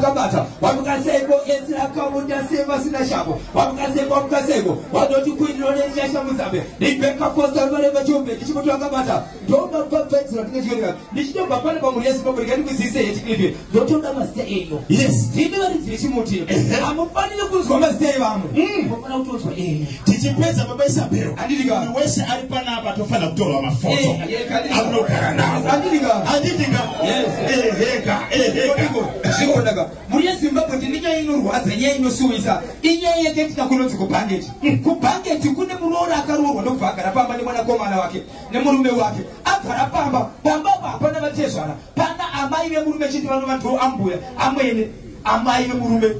Kabata, Wamukaseko, Kamuta Seva Sinashabo, Wamukaseko, why don't you quit on any Yashamusabe? They back up for the whatever you make, you put on Kabata. Don't know perfect, this no Papa Yes, but we can say don't you must stay. Yes, I'm a funny look from a stay. Did you press a best appeal? I did go. Where's Alipana but to find a dollar of photo? I'm no carana. I didn't go. Muriasimba Potinica in was a young suicide. In ye get the Kulotu Kupangit. Kupangit, you couldn't roll like a room, no fucker, a pamba, Monacomawaki, Nemurumewaki, Apapa, Pamba, Panavation, Panda, Amaya Murmachit, Ambuya, Amaya Murume,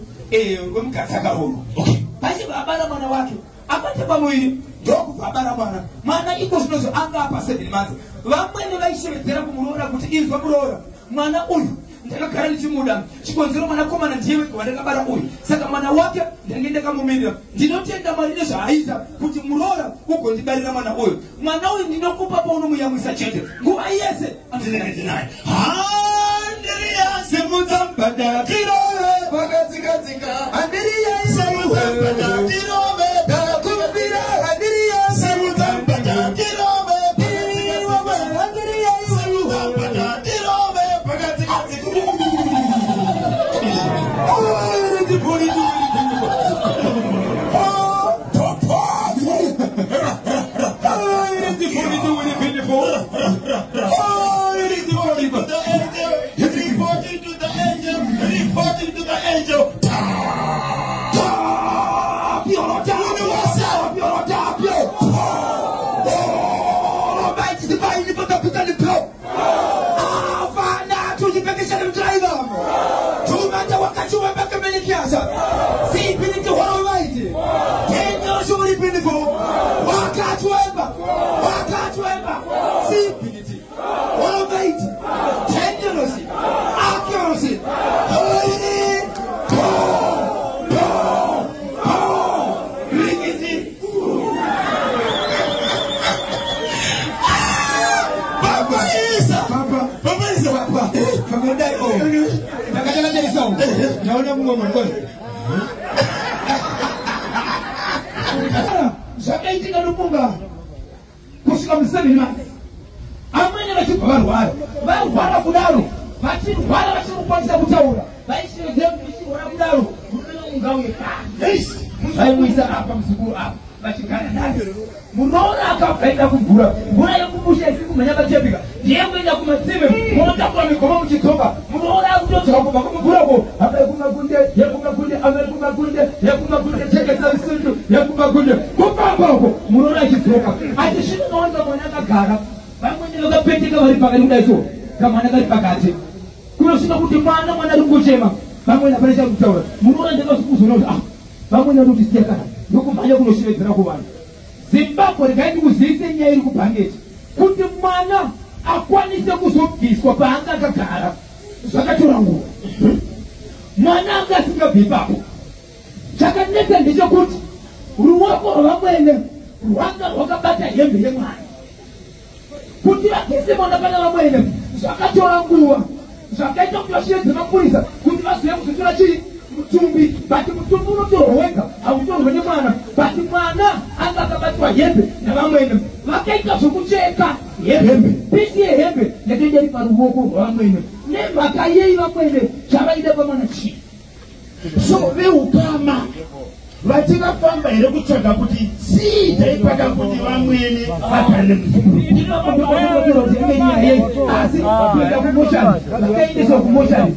Kasaka. Okay. Abara Manawaki, Apatapamui, Dog Abaramana, Mana equals no Anga Passed months. One when I say Teramura, which is Vamura, Mana Ul. Muda. She was Roman common and Jimmy, whatever Ui. Sakamana Waka, then in the Camumedia. Did not take the Marinesa, Aisa, put Murora, who could be better than Ui. Mano did not put up on Muya with such a who I yes it until 99. Andrea Semuzamba, Kiro, Pagazica, Andrea Semuzamba, Kiro, Kumbira, Andrea Semuzamba, Kiro, Andrea Semuzamba, Kiro. Reporting to the angel. Zimbabwe kandi kuzise nyeri kupangeti kuti mwana akwanise kuzobviswa paanga akagara zvakatora nguva mwana angasingabvipapo chakanetsa ndechekuti ruoko rwavamwene rwanga rwakabata hembe yemwana kuti vakise mwana pana vamwene zvakatora nguva zvakaita kuti vashedze mapurisa kuti vazive kuzotora chii mutumbi bati mutumbi unotorwa wega hautorwe nemwana bati mwana anga akabatwa hembe navamwene vakaita zvokucheka hembe pisi yehembe yakaenda iri paruoko rwavamwene nemhaka yei vamwene chavaida pamwana chii so veukama vatingafamba here kutsvaga kuti sii taipaka kuti vamwene vatane asi kuenda kumoshani vakaendeswa kumoshani